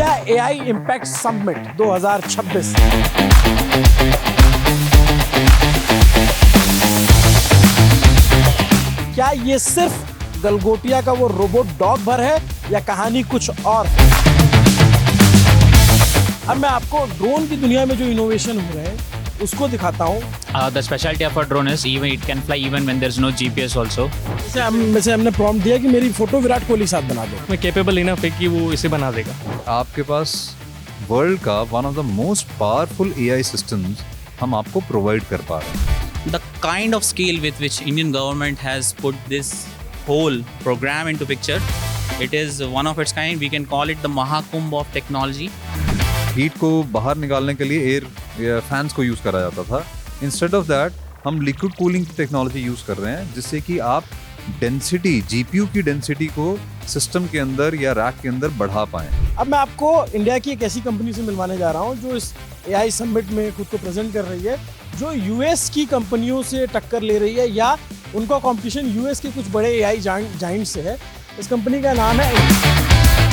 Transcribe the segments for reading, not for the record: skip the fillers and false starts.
India AI impact summit 2026। क्या ये सिर्फ गलगोटिया का वो रोबोट डॉग भर है या कहानी कुछ और है? अब मैं आपको ड्रोन की दुनिया में जो इनोवेशन हो रहे हैं उसको दिखाता हूँ। The specialty of a drone is even it can fly even when there's no GPS also. जैसे हमने प्रॉम्प्ट दिया कि मेरी फोटो विराट कोहली साथ बना दो। मैं कैपेबल इनफ है कि वो इसे बना देगा। आपके पास वर्ल्ड का one of the most powerful AI systems हम आपको प्रोवाइड कर पा रहे हैं। The kind of scale with which Indian government has put this whole program into picture, it is one of its kind. We can call it the Mahakumbh of technology. Heat को बाहर निकालने के लिए air या fans को use करा जाता था। इंस्टेड ऑफ दैट हम लिक्विड कूलिंग टेक्नोलॉजी यूज़ कर रहे हैं, जिससे कि आप डेंसिटी, जीपीयू की डेंसिटी को सिस्टम के अंदर या रैक के अंदर बढ़ा पाएं। अब मैं आपको इंडिया की एक ऐसी कंपनी से मिलवाने जा रहा हूँ जो इस एआई समिट में खुद को प्रेजेंट कर रही है, जो यूएस की कंपनियों से टक्कर ले रही है या उनका कंपटीशन यूएस के कुछ बड़े एआई जाइंट से है। इस कंपनी का नाम है।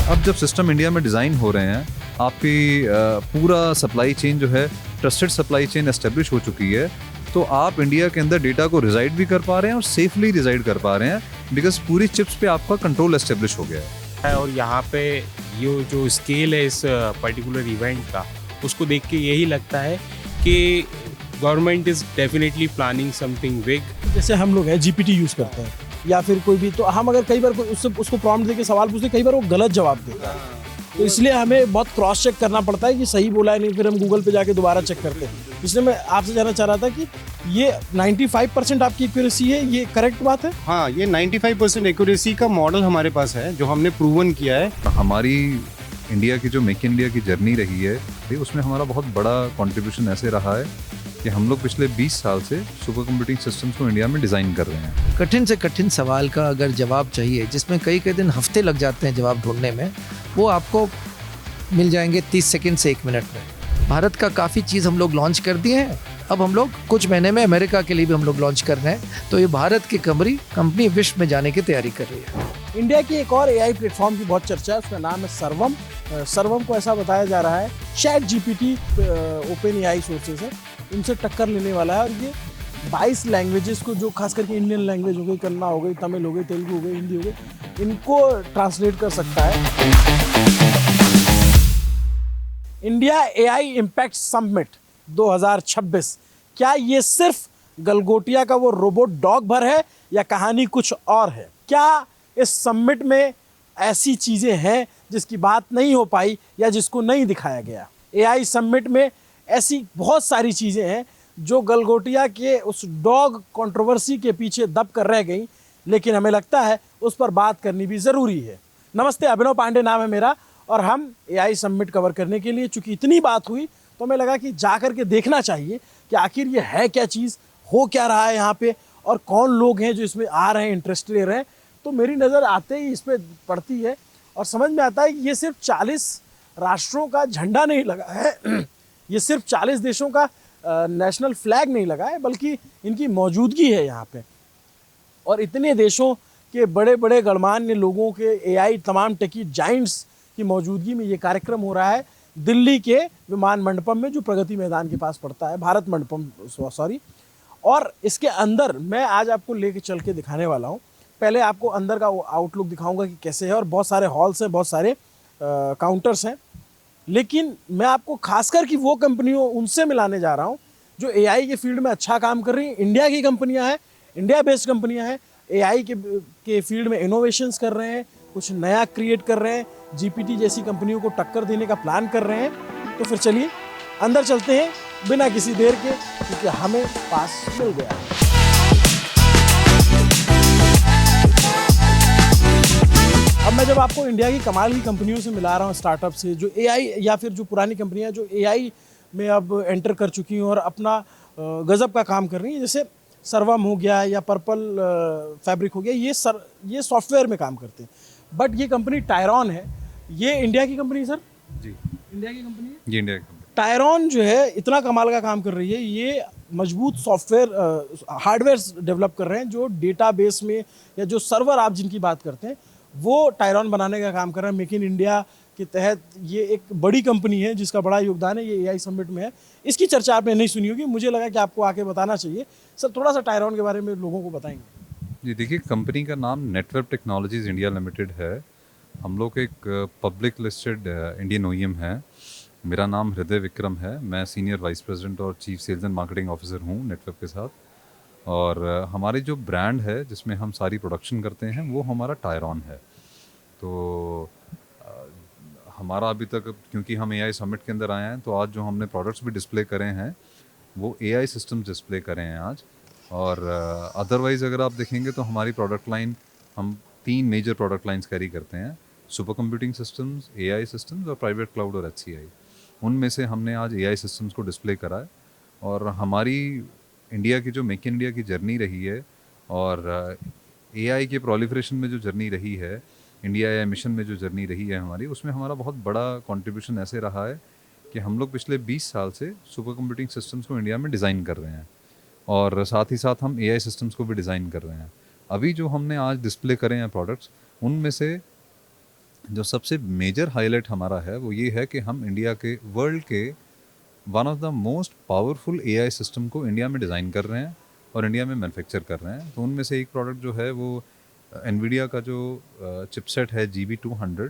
अब जब सिस्टम इंडिया में डिज़ाइन हो रहे हैं, आपकी पूरा सप्लाई चेन जो है ट्रस्टेड सप्लाई चेन एस्टेब्लिश हो चुकी है, तो आप इंडिया के अंदर डेटा को रिजाइड भी कर पा रहे हैं और सेफली रिजाइड कर पा रहे हैं, बिकॉज पूरी चिप्स पे आपका कंट्रोल एस्टेब्लिश हो गया है। और यहाँ पे ये जो स्केल है इस पर्टिकुलर इवेंट का, उसको देख के यही लगता है कि government is definitely planning something big. जैसे हम लोग हैं जीपीटी यूज़ करते हैं या फिर कोई भी, तो हम अगर कई बार उसको प्रॉम्प्ट देके सवाल पूछते, कई बार वो गलत जवाब देता है, तो इसलिए हमें बहुत क्रॉस चेक करना पड़ता है कि सही बोला है नहीं, फिर हम गूगल पे जाके दोबारा चेक करते हैं। इसलिए मैं आपसे जानना चाह रहा था कि ये 95% आपकी एक्यूरेसी है, ये करेक्ट बात है? हाँ, ये 95% एक्यूरेसी का मॉडल हमारे पास है जो हमने प्रूवन किया है। हमारी इंडिया की जो मेक इन इंडिया की जर्नी रही है, उसमें हमारा बहुत बड़ा कंट्रीब्यूशन ऐसे रहा है कि हम लोग पिछले 20 साल से सुपर कंप्यूटिंग सिस्टम्स को इंडिया में डिज़ाइन कर रहे हैं। कठिन से कठिन सवाल का अगर जवाब चाहिए, जिसमें कई दिन हफ्ते लग जाते हैं जवाब ढूंढने में, वो आपको मिल जाएंगे 30 सेकंड से 1 मिनट में। भारत का काफ़ी चीज़ हम लोग लॉन्च कर दिए हैं। अब हम लोग कुछ महीने में अमेरिका के लिए भी हम लोग लॉन्च कर रहे हैं। तो ये भारत की कंपनी विश्व में जाने की तैयारी कर रही है। इंडिया की एक और एआई प्लेटफॉर्म की बहुत चर्चा है, उसका नाम है सर्वम। सर्वम को ऐसा बताया जा रहा है chat GPT open AI sources है, उनसे टक्कर लेने वाला है। और ये 22 लैंग्वेजेस को, जो खास करके इंडियन लैंग्वेज हो गई, कन्नड़ा हो गई, तमिल हो गई, तेलुगु हो गई, हिंदी हो गई, इनको ट्रांसलेट कर सकता है। India AI impact summit 2026। क्या ये सिर्फ गलगोटिया का वो रोबोट डॉग भर है या कहानी कुछ और है? क्या इस समिट में ऐसी चीज़ें हैं जिसकी बात नहीं हो पाई या जिसको नहीं दिखाया गया? एआई समिट में ऐसी बहुत सारी चीज़ें हैं जो गलगोटिया के उस डॉग कंट्रोवर्सी के पीछे दब कर रह गई, लेकिन हमें लगता है उस पर बात करनी भी ज़रूरी है। नमस्ते, अभिनव पांडे नाम है मेरा, और हम एआई समिट कवर करने के लिए, चूँकि इतनी बात हुई तो हमें लगा कि जा कर के देखना चाहिए कि आखिर ये है क्या चीज़, हो क्या रहा है यहाँ पे, और कौन लोग हैं जो इसमें आ रहे हैं, इंटरेस्ट ले रहे हैं। तो मेरी नज़र आते ही इस पर पड़ती है और समझ में आता है कि ये सिर्फ 40 राष्ट्रों का झंडा नहीं लगा है, ये सिर्फ 40 देशों का नेशनल फ्लैग नहीं लगा है, बल्कि इनकी मौजूदगी है यहाँ पे। और इतने देशों के बड़े बड़े गणमान्य लोगों के, एआई तमाम टेकी जाइंट्स की मौजूदगी में ये कार्यक्रम हो रहा है दिल्ली के विमान मंडपम में, जो प्रगति मैदान के पास पड़ता है, भारत मंडपम सॉरी। और इसके अंदर मैं आज आपको लेके चल के दिखाने वाला हूँ। पहले आपको अंदर का आउटलुक दिखाऊंगा कि कैसे है, और बहुत सारे हॉल्स हैं, बहुत सारे काउंटर्स हैं, लेकिन मैं आपको खासकर कि वो कंपनियों उनसे मिलाने जा रहा हूँ जो एआई के फील्ड में अच्छा काम कर रही हैं। इंडिया की कंपनियाँ हैं, इंडिया बेस्ड कंपनियाँ हैं, एआई के फील्ड में इनोवेशंस कर रहे हैं, कुछ नया क्रिएट कर रहे हैं, जीपीटी जैसी कंपनियों को टक्कर देने का प्लान कर रहे हैं। तो फिर चलिए अंदर चलते हैं बिना किसी देर के, क्योंकि हमें पास मिल गया है। अब मैं जब आपको इंडिया की कमाल की कंपनियों से मिला रहा हूँ, स्टार्टअप से, जो एआई या फिर जो पुरानी कंपनियां जो एआई में अब एंटर कर चुकी हैं और अपना गजब का काम कर रही हैं, जैसे सर्वम हो गया या पर्पल फैब्रिक हो गया, ये सॉफ्टवेयर में काम करते हैं। बट ये कंपनी टायरॉन है, ये इंडिया की कंपनी है सर? जी, इंडिया की कंपनी है। ये इंडिया की कंपनी टायरॉन जो है इतना कमाल का काम कर रही है, ये मजबूत सॉफ्टवेयर हार्डवेयर डेवलप कर रहे हैं, जो डेटाबेस में या जो सर्वर आप जिनकी बात करते हैं वो टायरॉन बनाने का काम कर रहा है। मेक इन इंडिया के तहत ये एक बड़ी कंपनी है जिसका बड़ा योगदान है, ये एआई समिट में है। इसकी चर्चा आपने नहीं सुनी होगी, मुझे लगा कि आपको आके बताना चाहिए। सर थोड़ा सा टायरॉन के बारे में लोगों को बताएंगे। जी देखिए, कंपनी का नाम नेटवर्क टेक्नोलॉजीज इंडिया लिमिटेड है। हम लोग एक पब्लिक लिस्टेड इंडियन ओईएम है। मेरा नाम हृदय विक्रम है, मैं सीनियर वाइस प्रेसिडेंट और chief sales and marketing officer हूँ नेटवर्क के साथ। और हमारी जो ब्रांड है जिसमें हम सारी प्रोडक्शन करते हैं वो हमारा टायरॉन है। तो हमारा अभी तक, क्योंकि हम एआई समिट के अंदर आए हैं, तो आज जो हमने प्रोडक्ट्स भी डिस्प्ले करे हैं वो एआई सिस्टम्स डिस्प्ले करे हैं आज। और अदरवाइज़ अगर आप देखेंगे तो हमारी प्रोडक्ट लाइन, हम 3 मेजर प्रोडक्ट लाइंस कैरी करते हैं: super computing systems, AI systems और प्राइवेट क्लाउड और एचसीआई। उनमें से हमने आज एआई सिस्टम्स को डिस्प्ले करा है। और हमारी इंडिया की जो मेक इन इंडिया की जर्नी रही है और एआई के प्रोलिफरेशन में जो जर्नी रही है, इंडिया एआई मिशन में जो जर्नी रही है हमारी, उसमें हमारा बहुत बड़ा कंट्रीब्यूशन ऐसे रहा है कि हम लोग पिछले 20 साल से सुपर कंप्यूटिंग सिस्टम्स को इंडिया में डिज़ाइन कर रहे हैं और साथ ही साथ हम एआई सिस्टम्स को भी डिज़ाइन कर रहे हैं। अभी जो हमने आज डिस्प्ले करे हैं प्रोडक्ट्स, उनमें से जो सबसे मेजर हाईलाइट हमारा है वो ये है कि हम इंडिया के, वर्ल्ड के one of the most powerful AI system को इंडिया में डिज़ाइन कर रहे हैं और इंडिया में मैन्युफैक्चर कर रहे हैं। तो उनमें से एक प्रोडक्ट जो है वो एनवीडिया का जो चिपसेट है GB200,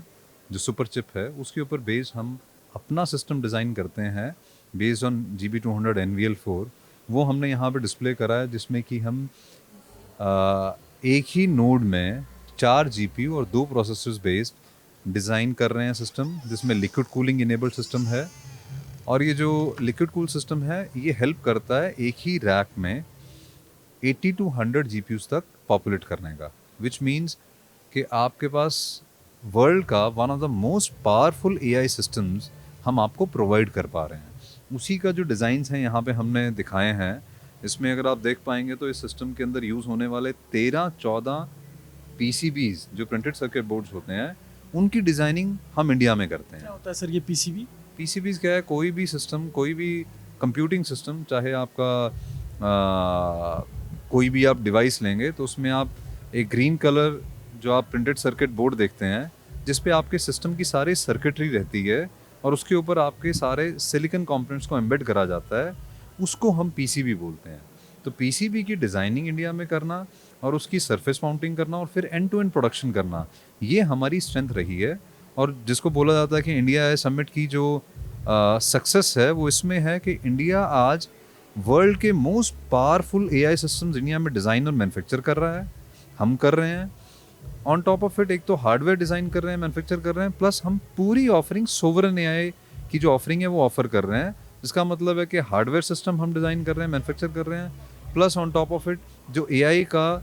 जो सुपर चिप है, उसके ऊपर बेस्ड हम अपना सिस्टम डिज़ाइन करते हैं बेस्ड ऑन GB200 NVL4। वो हमने यहाँ पे डिस्प्ले करा है, जिसमें कि हम एक ही नोड में 4 GPU और 2 प्रोसेसर्स बेस्ड डिज़ाइन कर रहे हैं सिस्टम, जिसमें लिक्विड कूलिंग इनेबल्ड सिस्टम है। और ये जो लिक्विड कूल सिस्टम है ये हेल्प करता है एक ही रैक में 80 to 100 GPUs तक पॉपुलेट करने का, विच मीन्स कि आपके पास वर्ल्ड का one of the most powerful AI systems हम आपको प्रोवाइड कर पा रहे हैं। उसी का जो डिज़ाइंस हैं यहाँ पे हमने दिखाए हैं। इसमें अगर आप देख पाएंगे तो इस सिस्टम के अंदर यूज़ होने वाले 13-14 PCBs जो प्रिंटेड सर्किट बोर्ड्स होते हैं, उनकी डिज़ाइनिंग हम इंडिया में करते हैं। क्या होता है सर ये पीसीबी? PCBs क्या है? कोई भी सिस्टम, कोई भी कंप्यूटिंग सिस्टम, चाहे आपका कोई भी आप डिवाइस लेंगे तो उसमें आप एक ग्रीन कलर जो आप प्रिंटेड सर्किट बोर्ड देखते हैं, जिस पे आपके सिस्टम की सारी सर्किटरी रहती है और उसके ऊपर आपके सारे सिलिकॉन कंपोनेंट्स को एम्बेड करा जाता है, उसको हम PCB बोलते हैं। तो PCB की डिज़ाइनिंग इंडिया में करना और उसकी सरफेस माउंटिंग करना और फिर एंड टू एंड प्रोडक्शन करना, ये हमारी स्ट्रेंथ रही है। और जिसको बोला जाता है कि इंडिया एआई समिट की जो सक्सेस है वो इसमें है कि इंडिया आज वर्ल्ड के most powerful AI systems India में डिज़ाइन और मैन्युफैक्चर कर रहा है, हम कर रहे हैं। ऑन टॉप ऑफ इट एक तो हार्डवेयर डिज़ाइन कर रहे हैं, मैन्युफैक्चर कर रहे हैं, प्लस हम पूरी ऑफरिंग सोवरेन एआई की जो ऑफरिंग है वो ऑफर कर रहे हैं। जिसका मतलब है कि हार्डवेयर सिस्टम हम डिज़ाइन कर रहे हैं, मैन्युफैक्चर कर रहे हैं, plus on top of it जो एआई का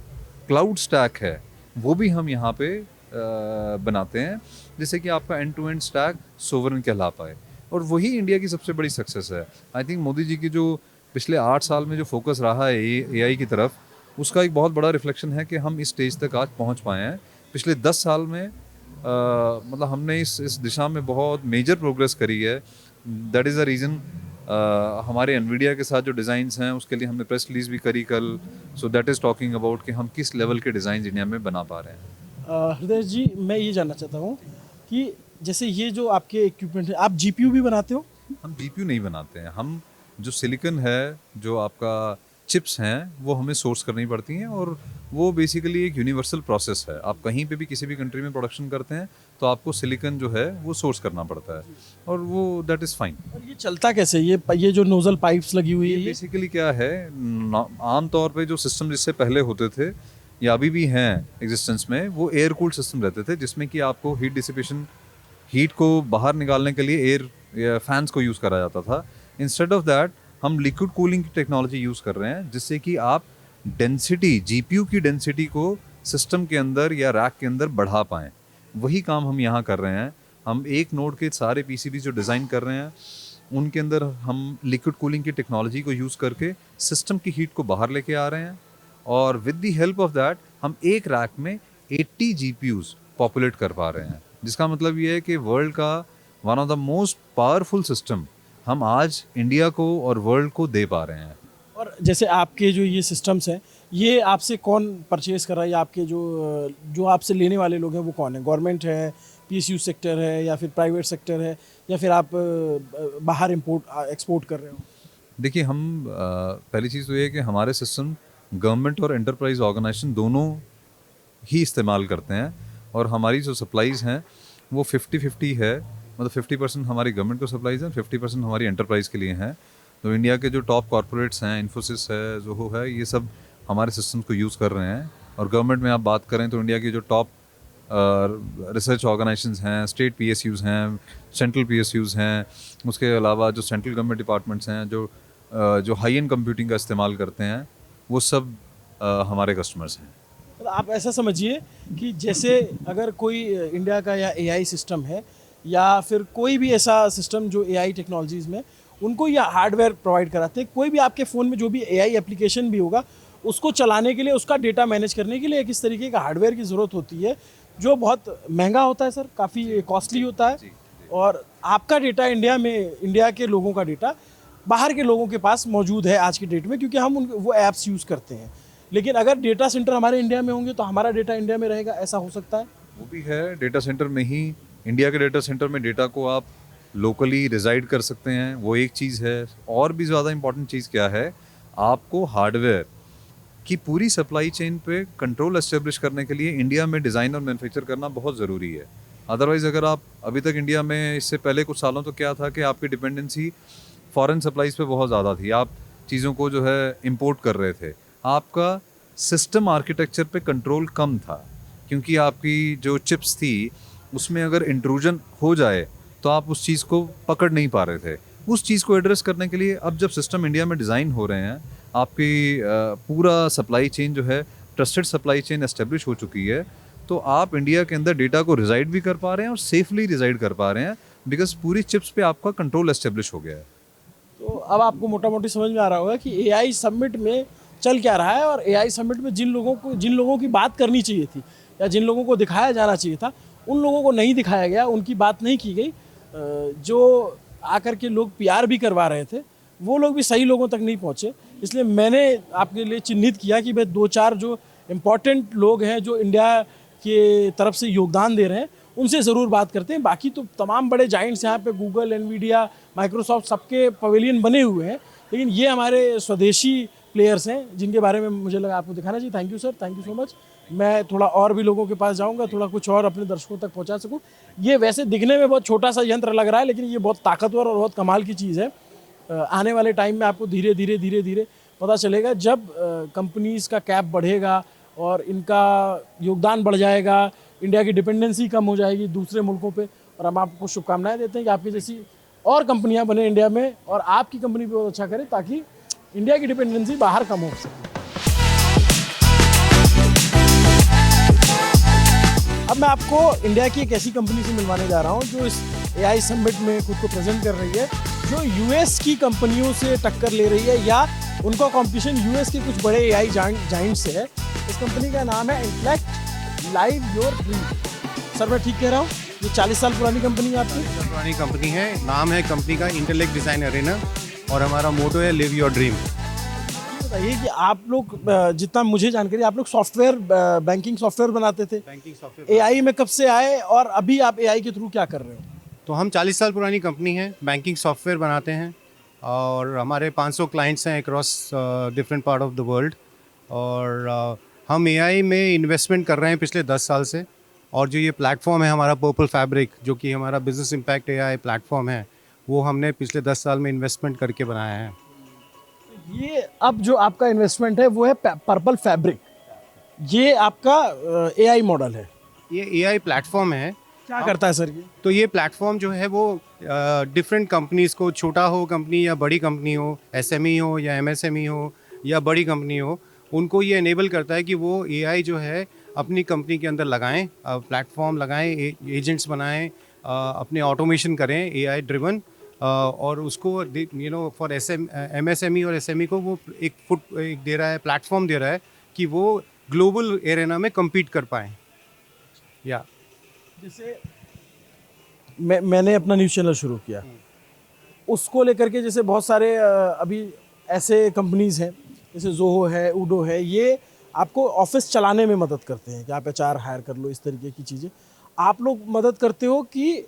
क्लाउड स्टैक है वो भी हम यहाँ पे बनाते हैं, जिससे कि आपका end to end stack sovereign कहला पाए। और वही इंडिया की सबसे बड़ी सक्सेस है। आई थिंक मोदी जी की जो पिछले 8 साल में जो फोकस रहा है एआई की तरफ, उसका एक बहुत बड़ा रिफ्लेक्शन है कि हम इस स्टेज तक आज पहुंच पाए हैं। पिछले 10 साल में मतलब हमने इस दिशा में बहुत मेजर प्रोग्रेस करी है। दैट इज़ द रीज़न हमारे एनवीडिया के साथ जो डिज़ाइंस हैं उसके लिए हमने प्रेस रिलीज भी करी कल। So that is talking about कि हम किस लेवल के डिज़ाइन इंडिया में बना पा रहे हैं। हृदय जी, मैं ये जानना चाहता हूँ कि जैसे ये जो आपके इक्विपमेंट है, आप जीपीयू भी बनाते हो? हम जीपीयू नहीं बनाते हैं। हम जो सिलिकॉन है, जो आपका चिप्स हैं, वो हमें सोर्स करनी पड़ती हैं और वो बेसिकली एक यूनिवर्सल प्रोसेस है। आप कहीं पे भी किसी भी कंट्री में प्रोडक्शन करते हैं तो आपको सिलिकॉन जो है वो सोर्स करना पड़ता है और वो दैट इज़ फाइन। और ये चलता कैसे? ये जो नोजल पाइप्स लगी हुई है ये बेसिकली क्या है, आम तौर पे जो सिस्टम जिससे पहले होते थे या अभी भी हैं एग्जिस्टेंस में, वो एयर कूल्ड सिस्टम रहते थे, जिसमें कि आपको हीट डिसिपेशन, हीट को बाहर निकालने के लिए एयर या फैंस को यूज़ करा जाता था। इंस्टेड ऑफ दैट हम लिक्विड कूलिंग की टेक्नोलॉजी यूज़ कर रहे हैं, जिससे कि आप डेंसिटी, जीपीयू की डेंसिटी को सिस्टम के अंदर या रैक के अंदर बढ़ा पाएँ। वही काम हम यहाँ कर रहे हैं। हम एक नोड के सारे पीसीबी जो डिज़ाइन कर रहे हैं उनके अंदर हम लिक्विड कूलिंग की टेक्नोलॉजी को यूज़ करके सिस्टम की हीट को बाहर लेके आ रहे हैं और with the help of that हम एक रैक में 80 GPUs पॉपुलेट कर पा रहे हैं। जिसका मतलब ये है कि वर्ल्ड का one of the most powerful system हम आज इंडिया को और वर्ल्ड को दे पा रहे हैं। और जैसे आपके जो ये सिस्टम्स हैं, ये आपसे कौन परचेज़ कर रहा है या आपके जो आपसे लेने वाले लोग हैं वो कौन है? गवर्नमेंट है पीएसयू सेक्टर है या फिर प्राइवेट सेक्टर है या फिर आप बाहर इंपोर्ट एक्सपोर्ट कर रहे हो? देखिए हम पहली चीज़ तो ये है कि हमारे सिस्टम गवर्नमेंट और एंटरप्राइज ऑर्गेनाइजेशन दोनों ही इस्तेमाल करते हैं, और हमारी जो सप्लाईज हैं वो 50-50 है, मतलब 50% हमारी गवर्नमेंट को सप्लाईज हैं, 50% हमारी एंटरप्राइज के लिए हैं। तो इंडिया के जो टॉप कॉरपोरेट्स हैं, इन्फोसिस है, जोहो है, ये सब हमारे सिस्टम्स को यूज़ कर रहे हैं। और गवर्नमेंट में आप बात करें तो इंडिया की जो टॉप रिसर्च ऑर्गेनाइजेशंस हैं, स्टेट पीएसयूज़ हैं, सेंट्रल पीएसयूज़ हैं, उसके अलावा जो सेंट्रल गवर्नमेंट डिपार्टमेंट्स हैं जो हाई एंड कंप्यूटिंग का इस्तेमाल करते हैं, वो सब हमारे कस्टमर्स हैं। तो आप ऐसा समझिए कि जैसे अगर कोई इंडिया का या एआई सिस्टम है या फिर कोई भी ऐसा सिस्टम जो एआई टेक्नोलॉजीज़ में उनको या हार्डवेयर प्रोवाइड कराते हैं, कोई भी आपके फ़ोन में जो भी एआई एप्लीकेशन भी होगा उसको चलाने के लिए, उसका डेटा मैनेज करने के लिए एक इस तरीके का हार्डवेयर की ज़रूरत होती है जो बहुत महंगा होता है सर, काफ़ी कॉस्टली होता है। और आपका डेटा इंडिया के लोगों का डेटा बाहर के लोगों के पास मौजूद है आज की डेट में, क्योंकि हम वो ऐप्स यूज़ करते हैं। लेकिन अगर डेटा सेंटर हमारे इंडिया में होंगे तो हमारा डेटा इंडिया में रहेगा, ऐसा हो सकता है? वो भी है, डेटा सेंटर में ही, इंडिया के डेटा सेंटर में डेटा को आप लोकली रिजाइड कर सकते हैं, वो एक चीज़ है। और भी ज़्यादा इंपॉर्टेंट चीज़ क्या है, आपको हार्डवेयर की पूरी सप्लाई चेन पे कंट्रोल एस्टेब्लिश करने के लिए इंडिया में डिज़ाइन और मैन्युफैक्चर करना बहुत ज़रूरी है। अदरवाइज़ अगर आप अभी तक इंडिया में, इससे पहले कुछ सालों तो क्या था कि आपकी डिपेंडेंसी फॉरेन सप्लाईज़ पे बहुत ज़्यादा थी, आप चीज़ों को जो है इंपोर्ट कर रहे थे, आपका सिस्टम आर्किटेक्चर पे कंट्रोल कम था, क्योंकि आपकी जो चिप्स थी उसमें अगर इंट्रूजन हो जाए तो आप उस चीज़ को पकड़ नहीं पा रहे थे। उस चीज़ को एड्रेस करने के लिए अब जब सिस्टम इंडिया में डिज़ाइन हो रहे हैं, आपकी पूरा सप्लाई चेन जो है ट्रस्टेड सप्लाई चेन एस्टेब्लिश हो चुकी है, तो आप इंडिया के अंदर डेटा को रिजाइड भी कर पा रहे हैं और सेफली रिजाइड कर पा रहे हैं, बिकॉज पूरी चिप्स पे आपका कंट्रोल एस्टेब्लिश हो गया है। तो अब आपको मोटा मोटी समझ में आ रहा होगा कि एआई समिट में चल क्या रहा है, और एआई समिट में जिन लोगों की बात करनी चाहिए थी या जिन लोगों को दिखाया जाना चाहिए था, उन लोगों को नहीं दिखाया गया, उनकी बात नहीं की गई। जो आकर के लोग पीआर भी करवा रहे थे वो लोग भी सही लोगों तक नहीं पहुँचे। इसलिए मैंने आपके लिए चिन्हित किया कि भाई 2-4 जो इम्पोर्टेंट लोग हैं जो इंडिया के तरफ से योगदान दे रहे हैं उनसे ज़रूर बात करते हैं। बाकी तो तमाम बड़े जाइंट्स यहाँ पे गूगल, एनवीडिया, माइक्रोसॉफ्ट, सबके पवेलियन बने हुए हैं, लेकिन ये हमारे स्वदेशी प्लेयर्स हैं जिनके बारे में मुझे लगा आपको दिखाना चाहिए। Thank you sir, thank you so much. मैं थोड़ा और भी लोगों के पास जाऊंगा, थोड़ा कुछ और अपने दर्शकों तक पहुंचा सकूं। ये वैसे दिखने में बहुत छोटा सा यंत्र लग रहा है, लेकिन ये बहुत ताकतवर और बहुत कमाल की चीज़ है। आने वाले टाइम में आपको धीरे धीरे पता चलेगा, जब कंपनीज़ का कैप बढ़ेगा और इनका योगदान बढ़ जाएगा, इंडिया की डिपेंडेंसी कम हो जाएगी दूसरे मुल्कों पे। और हम आपको शुभकामनाएं देते हैं कि आपकी जैसी और कंपनियां बने इंडिया में और आपकी कंपनी भी बहुत अच्छा करे, ताकि इंडिया की डिपेंडेंसी बाहर कम हो सके। अब मैं आपको इंडिया की एक ऐसी कंपनी से मिलवाने जा रहा हूं जो इस एआई समिट में खुद को प्रेजेंट कर रही है, जो यूएस की कंपनियों से टक्कर ले रही है या उनका कंपटीशन यूएस के कुछ बड़े एआई जाइंट से है। इस कंपनी का नाम है intellect live your dream. Sir मैं ठीक कह रहा हूँ? ये 40 साल पुरानी कंपनी है आपकी? पुरानी कंपनी है, नाम है कंपनी का इंटेलेक्ट डिज़ाइन अरेना, और हमारा मोटो है लिव योर ड्रीम। बताइए कि आप लोग, जितना मुझे जानकारी, आप लोग सॉफ्टवेयर, बैंकिंग सॉफ्टवेयर बनाते थे, बैंकिंग सॉफ्टवेयर एआई में कब से आए और अभी आप एआई के थ्रू क्या कर रहे हो? तो हम 40 साल पुरानी कंपनी है, बैंकिंग सॉफ्टवेयर बनाते हैं, और हमारे 500 क्लाइंट्स हैं across different part of the world. और हम एआई में इन्वेस्टमेंट कर रहे हैं पिछले 10 साल से। और जो ये प्लेटफॉर्म है हमारा पर्पल फैब्रिक, जो कि हमारा बिजनेस इम्पैक्ट एआई प्लेटफॉर्म है, वो हमने पिछले 10 साल में इन्वेस्टमेंट करके बनाया है। ये अब जो आपका इन्वेस्टमेंट है वो है पर्पल फैब्रिक, ये आपका एआई मॉडल है? ये एआई प्लेटफॉर्म है। क्या करता है सर ये? तो ये प्लेटफॉर्म जो है वो डिफरेंट कंपनीज़ को, छोटा हो कंपनी या बड़ी कंपनी हो, एसएमई हो या एमएसएमई हो या बड़ी कंपनी हो, उनको ये इनेबल करता है कि वो एआई जो है अपनी कंपनी के अंदर लगाएं, प्लेटफॉर्म लगाएं, एजेंट्स बनाएं, अपने ऑटोमेशन करें एआई ड्रिवन, और उसको फॉर एमएसएमई और एसएमई को वो एक दे रहा है, प्लेटफॉर्म दे रहा है कि वो ग्लोबल एरेना में कम्पीट कर पाएँ। या जैसे मैंने अपना न्यूज़ चैनल शुरू किया, उसको लेकर के जैसे बहुत सारे अभी ऐसे कंपनीज़ हैं जैसे जोहो है, उडो है, ये आपको ऑफिस चलाने में मदद करते हैं कि आप एचआर हायर कर लो, इस तरीके की चीज़ें। आप लोग मदद करते हो कि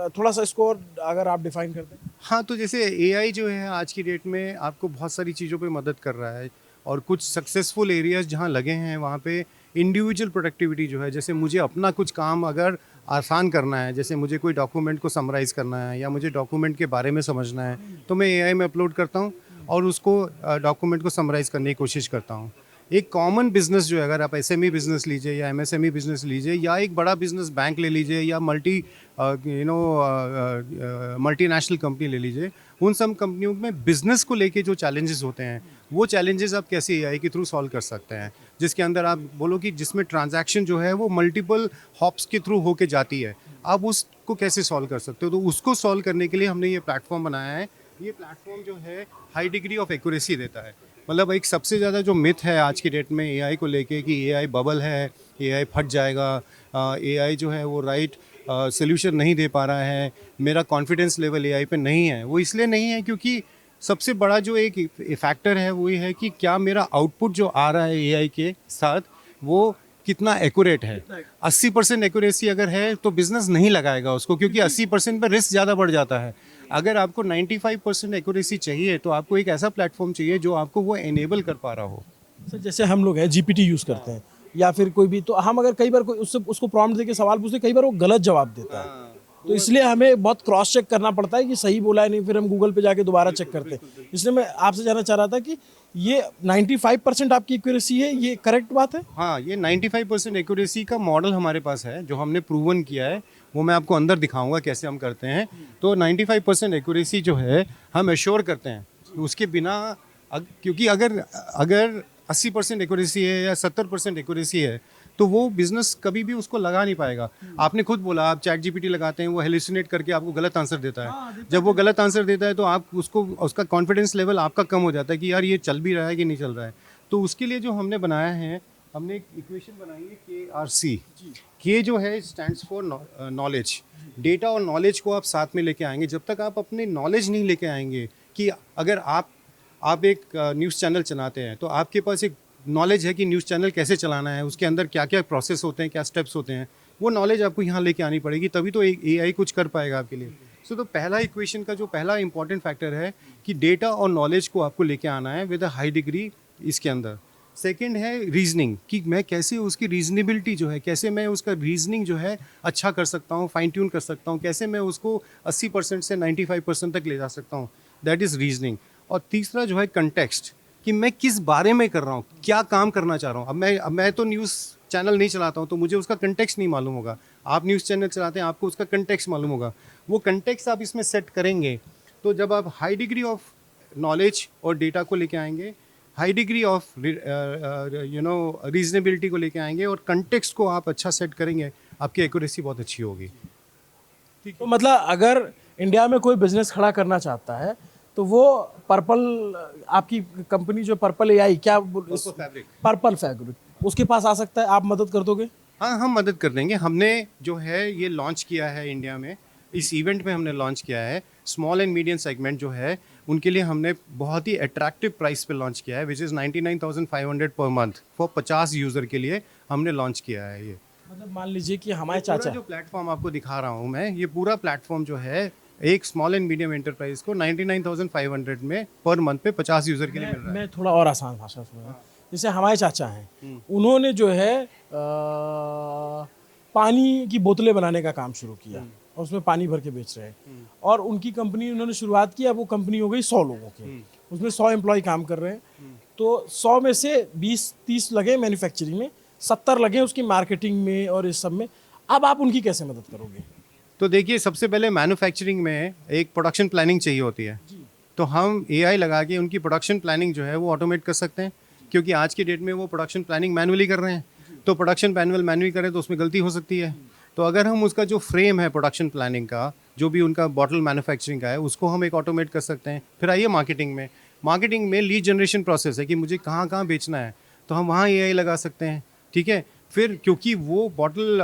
थोड़ा सा इसको और अगर आप डिफाइन कर दें? हाँ, तो जैसे एआई जो है आज की डेट में आपको बहुत सारी चीज़ों पे मदद कर रहा है, और कुछ सक्सेसफुल एरियाज जहाँ लगे हैं वहाँ पे इंडिविजुअल प्रोडक्टिविटी जो है, जैसे मुझे अपना कुछ काम अगर आसान करना है, जैसे मुझे कोई डॉक्यूमेंट को समराइज़ करना है या मुझे डॉक्यूमेंट के बारे में समझना है, तो मैं एआई में अपलोड करता हूँ और उसको डॉक्यूमेंट को समराइज़ करने की कोशिश करता हूँ। एक कॉमन बिजनेस जो है, अगर आप एसएमई बिजनेस लीजिए या एमएसएमई बिजनेस लीजिए या एक बड़ा बिजनेस बैंक ले लीजिए या मल्टीनेशनल कंपनी ले लीजिए, उन सब कंपनियों में बिजनेस को लेके जो चैलेंजेस होते हैं, वो चैलेंजेस आप कैसे एआई के थ्रू सॉल्व कर सकते हैं, जिसके अंदर आप बोलो कि जिसमें ट्रांजैक्शन जो है वो मल्टीपल हॉप्स के थ्रू होके जाती है, आप उसको कैसे सॉल्व कर सकते हो। तो उसको सॉल्व करने के लिए हमने ये प्लेटफॉर्म बनाया है। ये प्लेटफॉर्म जो है हाई डिग्री ऑफ एक्यूरेसी देता है। मतलब एक सबसे ज़्यादा जो मिथ है आज की डेट में एआई को लेके कि एआई बबल है, एआई फट जाएगा, एआई जो है वो राइट सोल्यूशन नहीं दे पा रहा है, मेरा कॉन्फिडेंस लेवल एआई पे नहीं है। वो इसलिए नहीं है क्योंकि सबसे बड़ा जो एक फैक्टर है वो ये है कि क्या मेरा आउटपुट जो आ रहा है एआई के साथ वो कितना एक्यूरेट है। 80% एक्यूरेसी अगर है तो बिजनेस नहीं लगाएगा उसको, क्योंकि 80% पर रिस्क ज़्यादा बढ़ जाता है। अगर आपको 95% एक्यूरेसी चाहिए तो आपको एक ऐसा प्लेटफॉर्म चाहिए जो आपको वो एनेबल कर पा रहा हो। सर जैसे हम लोग हैं जीपीटी यूज़ करते हैं या फिर कोई भी, तो हम अगर कई बार कोई उससे उसको प्रॉम्प्ट देके सवाल पूछते, कई बार वो गलत जवाब देता है, तो इसलिए हमें बहुत क्रॉस चेक करना पड़ता है कि सही बोला है नहीं, फिर हम गूगल पे जाके दोबारा चेक करते हैं। इसलिए मैं आपसे जानना चाह रहा था कि ये 95% आपकी एक्यूरेसी है, ये करेक्ट बात है? हाँ, ये 95% एक्यूरेसी का मॉडल हमारे पास है जो हमने प्रूवन किया है, वो मैं आपको अंदर दिखाऊंगा कैसे हम करते हैं। तो 95% एक्यूरेसी जो है हम एश्योर करते हैं, उसके बिना क्योंकि अगर 80% एक्यूरेसी है या 70% एक्यूरेसी है तो वो बिजनेस कभी भी उसको लगा नहीं पाएगा। आपने खुद बोला, आप चैट जीपीटी लगाते हैं, वो हेलुसिनेट करके आपको गलत आंसर देता है। जब वो गलत आंसर देता है तो आप उसका कॉन्फिडेंस लेवल आपका कम हो जाता है कि यार ये चल भी रहा है कि नहीं चल रहा है। तो उसके लिए जो हमने बनाया है, हमने एक इक्वेशन बनाई है KRC। के जो है स्टैंड्स फॉर नॉलेज। डेटा और नॉलेज को आप साथ में लेके आएंगे। जब तक आप अपने नॉलेज नहीं लेके आएंगे कि अगर आप एक न्यूज़ चैनल चलाते हैं तो आपके पास एक नॉलेज है कि न्यूज़ चैनल कैसे चलाना है, उसके अंदर क्या क्या प्रोसेस होते हैं, क्या स्टेप्स होते हैं, वो नॉलेज आपको यहाँ लेके आनी पड़ेगी, तभी तो एआई कुछ कर पाएगा आपके लिए। तो पहला इक्वेशन का जो पहला इंपॉर्टेंट फैक्टर है कि डेटा और नॉलेज को आपको लेके आना है विद अ हाई डिग्री इसके अंदर। सेकंड है रीजनिंग, कि मैं कैसे उसकी रीजनेबिलिटी जो है, कैसे मैं उसका रीजनिंग जो है अच्छा कर सकता हूँ, फाइन ट्यून कर सकता हूँ, कैसे मैं उसको 80% से 95% तक ले जा सकता हूँ, दैट इज़ रीजनिंग। और तीसरा जो है कंटेक्स्ट, कि मैं किस बारे में कर रहा हूँ, क्या काम करना चाह रहा हूँ। अब मैं तो न्यूज़ चैनल नहीं चलाता हूँ तो मुझे उसका कंटेक्स्ट नहीं मालूम होगा। आप न्यूज़ चैनल चलाते हैं, आपको उसका कंटेक्स्ट मालूम होगा। वो कंटेक्स्ट आप इसमें सेट करेंगे तो जब आप हाई डिग्री ऑफ नॉलेज और डेटा को लेके आएंगे, हाई डिग्री ऑफ रीजनेबिलिटी को लेके आएंगे और कंटेक्स्ट को आप अच्छा सेट करेंगे, आपकी एक्यूरेसी बहुत अच्छी होगी। तो मतलब अगर इंडिया में कोई बिजनेस खड़ा करना चाहता है तो वो पर्पल, आपकी कंपनी जो पर्पल एआई, क्या पर्पल फैब्रिक, उसके पास आ सकता है, आप मदद कर दोगे? हाँ, हम मदद कर देंगे। हमने जो है ये लॉन्च किया है इंडिया में, इस इवेंट में हमने लॉन्च किया है। स्मॉल एंड मीडियम सेगमेंट जो है उनके लिए हमने बहुत ही अट्रैक्टिव प्राइस पे लॉन्च किया है, which is 99,500 per month for 50 user के लिए हमने लॉन्च किया है। ये मतलब मान लीजिए कि हमारे पूरा चाचा, जो प्लेटफॉर्म आपको दिखा रहा हूँ मैं, ये पूरा प्लेटफॉर्म जो है एक स्मॉल एंड मीडियम एंटरप्राइज को 99,500 में पर मंथ पे 50 यूज़र के लिए मिल रहा है। मैं थोड़ा और आसान भाषा सुना, जैसे हमारे चाचा हैं, उन्होंने जो है पानी की बोतलें बनाने का काम शुरू किया और उसमें पानी भर के बेच रहे हैं, और उनकी कंपनी उन्होंने शुरुआत की, अब वो कंपनी हो गई 100 लोगों की, उसमें 100 एम्प्लॉय काम कर रहे हैं। तो 100 में से 20-30 लगे मैन्युफैक्चरिंग में, 70 लगे उसकी मार्केटिंग में और इस सब में। अब आप उनकी कैसे मदद करोगे? तो देखिए, सबसे पहले मैन्युफैक्चरिंग में एक प्रोडक्शन प्लानिंग चाहिए होती है, तो हम एआई लगा के उनकी प्रोडक्शन प्लानिंग जो है वो ऑटोमेट कर सकते हैं, क्योंकि आज की डेट में वो प्रोडक्शन प्लानिंग मैनुअली कर रहे हैं। तो प्रोडक्शन मैनुअली करें तो उसमें गलती हो सकती है। तो अगर हम उसका जो फ्रेम है प्रोडक्शन प्लानिंग का, जो भी उनका बॉटल मैन्युफैक्चरिंग का है, उसको हम एक ऑटोमेट कर सकते हैं। फिर आइए मार्केटिंग में लीड जनरेशन प्रोसेस है कि मुझे कहाँ कहाँ बेचना है, तो हम वहाँ एआई लगा सकते हैं। ठीक है, फिर क्योंकि वो बॉटल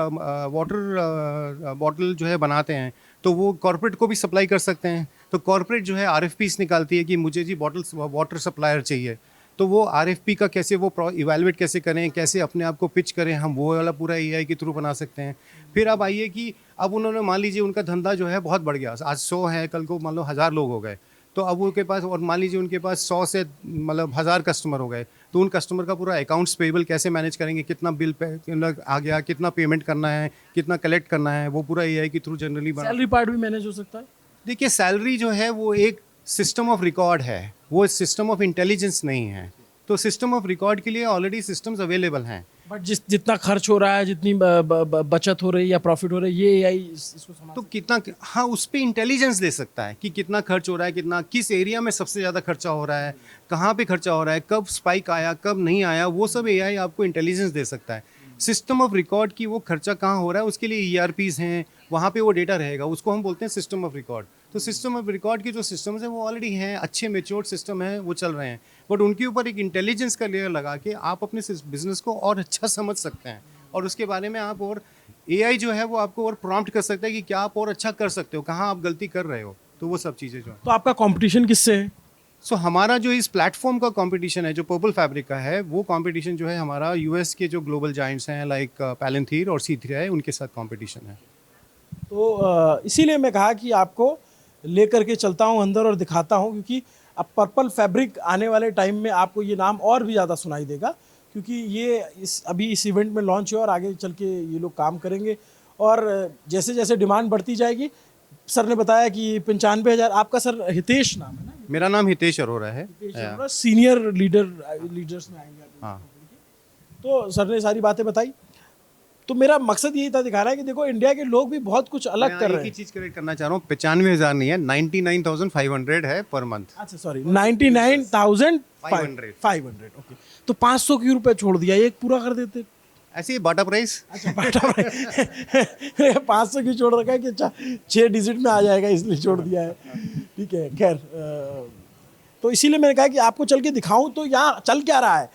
जो है बनाते हैं तो वो कॉर्पोरेट को भी सप्लाई कर सकते हैं। तो कॉर्पोरेट जो है RFPs निकालती है कि मुझे जी वाटर सप्लायर चाहिए, तो वो RFP का कैसे वो इवेलुएट कैसे करें, कैसे अपने आप को पिच करें, हम वो वाला पूरा AI के थ्रू बना सकते हैं। फिर अब आइए कि अब उन्होंने मान लीजिए उनका धंधा जो है बहुत बढ़ गया, आज 100 है, कल को मान लो 1000 लोग हो गए, तो अब उनके पास, और मान लीजिए उनके पास 100 से मतलब 1000 कस्टमर हो गए, तो उन कस्टमर का पूरा अकाउंट्स पेबल कैसे मैनेज करेंगे, कितना बिल पे आ गया, कितना पेमेंट करना है, कितना कलेक्ट करना है, वो पूरा AI के थ्रू जनरली बना। सैलरी पार्ट भी मैनेज हो सकता है। देखिए सैलरी जो है वो एक सिस्टम ऑफ रिकॉर्ड है, वो सिस्टम ऑफ इंटेलिजेंस नहीं है। तो सिस्टम ऑफ रिकॉर्ड के लिए ऑलरेडी सिस्टम्स अवेलेबल हैं। बट जितना खर्च हो रहा है, जितनी बचत हो रही है या प्रॉफिट हो रहा है, ये AI इसको समझ तो कितना, हाँ, उस पर इंटेलिजेंस दे सकता है कि कितना खर्च हो रहा है, कितना किस एरिया में सबसे ज़्यादा खर्चा हो रहा है, कहाँ पे खर्चा हो रहा है, कब स्पाइक आया, कब नहीं आया, वो सब AI आपको इंटेलिजेंस दे सकता है। सिस्टम ऑफ रिकॉर्ड की वो खर्चा कहाँ हो रहा है, उसके लिए ERPs हैं, वहाँ पे वो डेटा रहेगा, उसको हम बोलते हैं सिस्टम ऑफ रिकॉर्ड। तो सिस्टम ऑफ रिकॉर्ड की जो सिस्टम्स हैं वो ऑलरेडी हैं, अच्छे मेच्योर्ड सिस्टम हैं, वो चल रहे हैं, बट उनके ऊपर एक इंटेलिजेंस का लेयर लगा के आप अपने बिजनेस को और अच्छा समझ सकते हैं, और उसके बारे में आप, और AI जो है वो आपको और प्रॉम्प्ट कर सकता है कि क्या आप और अच्छा कर सकते हो, कहाँ आप गलती कर रहे हो, तो वो सब चीज़ें जो है। तो आपका कंपटीशन किससे है? सो हमारा जो इस प्लेटफॉर्म का कंपटीशन है, जो पर्पल फैब्रिक का है, वो कंपटीशन जो है हमारा US के जो ग्लोबल जाइंट्स हैं लाइक पैलेंथीर और C3 है, उनके साथ कंपटीशन है। तो इसीलिए मैं कहा कि आपको लेकर के चलता हूँ अंदर और दिखाता हूँ, क्योंकि अब पर्पल फैब्रिक आने वाले टाइम में आपको ये नाम और भी ज़्यादा सुनाई देगा, क्योंकि ये अभी इस इवेंट में लॉन्च हुआ और आगे चल के ये लोग काम करेंगे, और जैसे जैसे डिमांड बढ़ती जाएगी। सर ने बताया कि 95,000। आपका सर हितेश नाम है ना? मेरा नाम हितेश अरोरा है। सीनियर लीडर्स में आएंगे आप। हाँ। तो सर ने सारी बातें बताई, तो मेरा मकसद यही था दिखाना है कि देखो इंडिया के लोग भी बहुत कुछ अलग कर रहे एक ही हैं। चीज़ करेक्ट करना चाह रहा हूँ, 95,000 नहीं है, 99,500 है पर मंथ। अच्छा सॉरी, 99,500। ओके, तो 500 की रुपए छोड़ दिया, एक पूरा कर देते। ऐसे ही बाटा प्राइस। अच्छा बाटा 500 की छोड़ रखा है कि 6 डिजिट में आ जाएगा, इसलिए छोड़ दिया है। ठीक है, खैर, तो इसीलिए मैंने कहा कि आपको चल के दिखाऊं। तो यहाँ चल क्या रहा है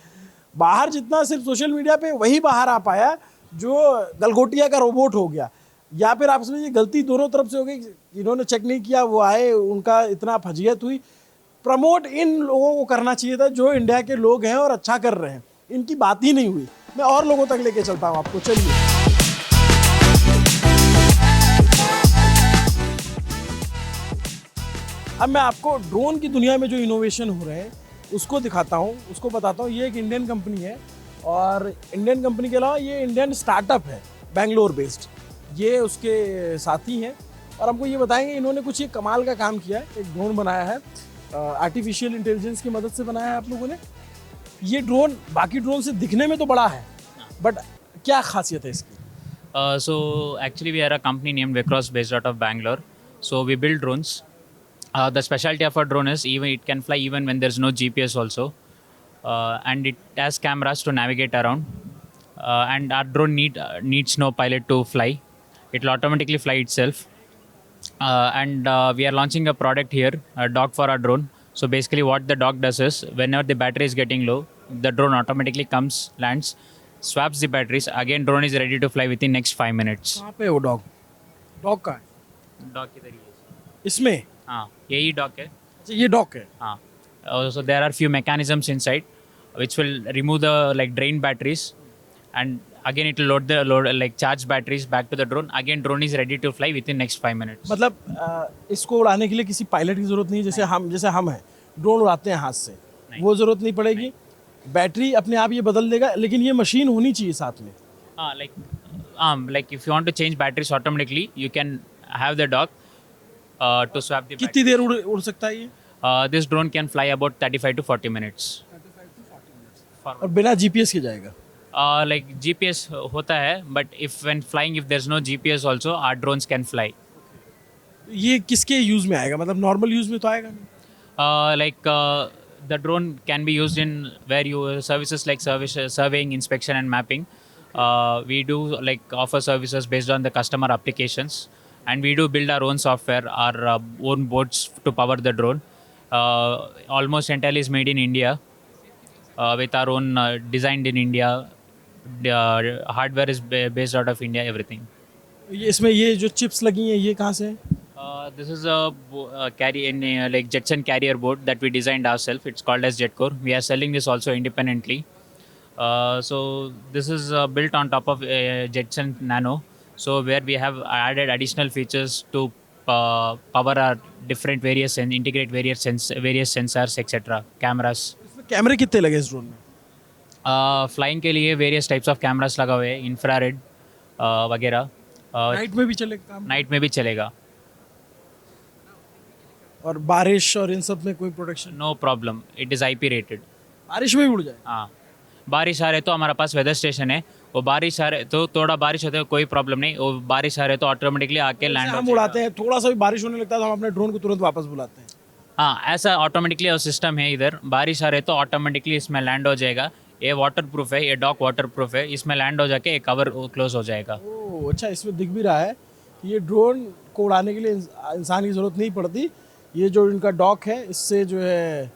बाहर, जितना सिर्फ सोशल मीडिया पे वही बाहर आ पाया जो गलगोटिया का रोबोट हो गया, या फिर आप समझिए गलती दोनों तरफ से हो गई। इन्होंने चेक नहीं किया, वो आए, उनका इतना फजीहत हुई। प्रमोट इन लोगों को करना चाहिए था जो इंडिया के लोग हैं और अच्छा कर रहे हैं, इनकी बात ही नहीं हुई। मैं और लोगों तक लेके चलता हूँ आपको, चलिए। अब मैं आपको ड्रोन की दुनिया में जो इनोवेशन हो रहे हैं उसको दिखाता हूँ, उसको बताता हूँ। ये एक इंडियन कंपनी है, और इंडियन कंपनी के अलावा ये इंडियन स्टार्टअप है, बेंगलोर बेस्ड। ये उसके साथी हैं, और हमको ये बताएंगे इन्होंने कुछ ये कमाल का काम किया है। एक ड्रोन बनाया है, आर्टिफिशियल इंटेलिजेंस की मदद से बनाया है आप लोगों ने। ये ड्रोन बाकी ड्रोन से दिखने में तो बड़ा है, बट क्या खासियत है इसकी? So actually we are a company named Vicross based out of Bangalore. So we build drones. The specialty of our drone is even it can fly even when there's no GPS also. And it has cameras to navigate around. And our drone needs no pilot to fly. It will automatically fly itself. And we are launching a product here, a dock for our drone. So basically what the dock does is whenever the battery is getting low, the drone automatically comes, lands, swaps the batteries. Again drone is ready to fly within next 5 minutes. कहाँ पे वो dog का है? Dock इधर ही है. इसमें? हाँ, यही dock है. अच्छा, ये डॉग है। हाँ. So there are few mechanisms inside which will remove the like drained batteries, and again it will load like charge batteries back to the drone. Again drone is ready to fly within next 5 minutes. मतलब इसको उड़ाने के लिए किसी pilot की जरूरत नहीं है, जैसे हम हैं ड्रोन उड़ाते हैं हाथ से, वो जरूरत नहीं पड़ेगी। बैटरी अपने आप ये बदल देगा, लेकिन ये मशीन होनी चाहिए साथ में। Like if you want to change batteries automatically, you can have the dock to swap the कितनी देर उड़ सकता है ये? This drone can fly about 35 to 40 minutes. और बिना GPS के जाएगा? Like GPS होता है, but if when flying, if there's no GPS also, our drones can fly. ये किसके यूज में आएगा, मतलब नॉर्मल यूज में तो आएगा नहीं? The drone can be used in where you services like surveying, inspection, and mapping. We do like offer services based on the customer applications, and we do build our own software, our own boards to power the drone. Almost entirely is made in India, with our own designed in India. Hardware is based out of India. Everything. ये इसमें ये जो chips लगी हैं ये कहाँ से हैं? This is a like Jetson carrier boat that we designed ourselves. It's called as Jetcore. We are selling this also independently. So this is built on top of Jetson Nano. So where we have added additional features to power our different various and integrate various sensors etc. Cameras. इसमें कैमरे कितने लगे इस drone में? Flying के लिए various types of cameras लगा हुए हैं, इंफ्रारेड वगैरह. नाइट में भी चलेगा काम? नाइट में भी चलेगा. और बारिश और इन सब में कोई protection? No problem. It is IP rated. बारिश में भी उड़ जाए? हाँ, बारिश आ रहे तो हमारा पास वेदर स्टेशन है. वो बारिश आ रहे तो थोड़ा बारिश होता है कोई प्रॉब्लम नहीं. वो बारिश आ रहे तो ऑटोमेटिकली आके लैंड हम उड़ाते हैं, थोड़ा सा भी बारिश होने लगता है तो हम अपने ड्रोन को तुरंत वापस बुलाते हैं. हाँ, ऐसा ऑटोमेटिकली और सिस्टम है इधर. बारिश आ रहे तो ऑटोमेटिकली इसमें लैंड हो जाएगा. ये वाटर प्रूफ है, ये डॉक वाटर प्रूफ है. इसमें लैंड हो जाके कवर क्लोज हो जाएगा. ओह अच्छा, इसमें दिख भी रहा है कि ये ड्रोन को उड़ाने के लिए इंसान की ज़रूरत नहीं पड़ती. ये जो इनका डॉक है इससे जो है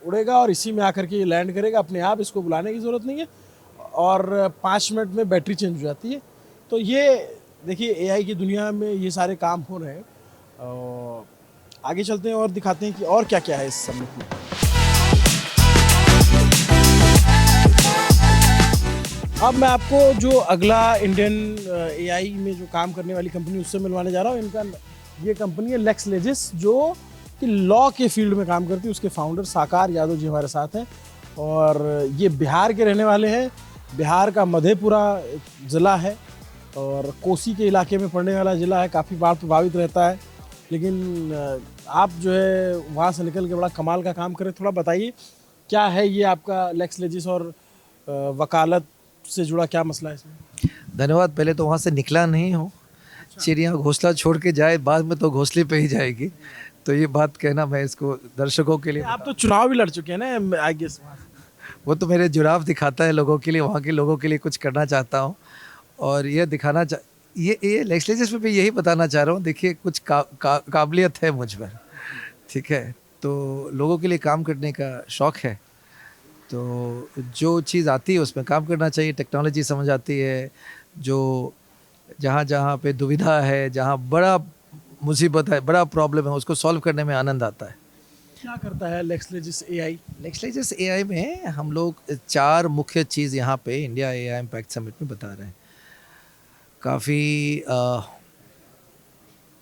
उड़ेगा और इसी में आकर के ये लैंड करेगा अपने आप. इसको बुलाने की ज़रूरत नहीं है और 5 मिनट में बैटरी चेंज हो जाती है. तो ये देखिए AI की दुनिया में ये सारे काम हो रहे हैं. आगे चलते हैं और दिखाते हैं कि और क्या क्या है इस समिट में. अब मैं आपको जो अगला इंडियन AI में जो काम करने वाली कंपनी उससे मिलवाने जा रहा हूँ. इनका ये कंपनी है लेक्स लेजिस जो कि लॉ के फील्ड में काम करती है. उसके फाउंडर साकार यादव जी हमारे साथ हैं और ये बिहार के रहने वाले हैं. बिहार का मधेपुरा ज़िला है और कोसी के इलाके में पड़ने वाला ज़िला है. काफ़ी बाढ़ प्रभावित रहता है लेकिन आप जो है वहाँ से निकल के बड़ा कमाल का काम करें. थोड़ा बताइए क्या है ये आपका लेक्स लेजिस और वकालत से जुड़ा क्या मसला है इसमें? धन्यवाद. पहले तो वहाँ से निकला नहीं हूँ. चिड़िया घोंसला छोड़ के जाए बाद में तो घोंसले पे ही जाएगी. तो ये बात कहना मैं इसको दर्शकों के लिए. आप तो चुनाव भी लड़ चुके हैं ना आई गेस. वो तो मेरे जुड़ाव दिखाता है लोगों के लिए. वहाँ के लोगों के लिए कुछ करना चाहता हूँ और ये दिखाना ये लेक्स लेजिस में भी यही बताना चाह रहा हूँ. देखिए कुछ काबिलियत है मुझ पर, ठीक है, तो लोगों के लिए काम करने का शौक़ है. तो जो चीज़ आती है उसमें काम करना चाहिए. टेक्नोलॉजी समझ आती है. जो जहाँ पे दुविधा है, जहाँ बड़ा मुसीबत है, बड़ा प्रॉब्लम है, उसको सॉल्व करने में आनंद आता है. क्या करता है लेक्स लेजिस AI? लेक्स लेजिस AI में हम लोग 4 मुख्य चीज़ यहाँ पे इंडिया AI इम्पैक्ट समिट में बता रहे हैं. काफ़ी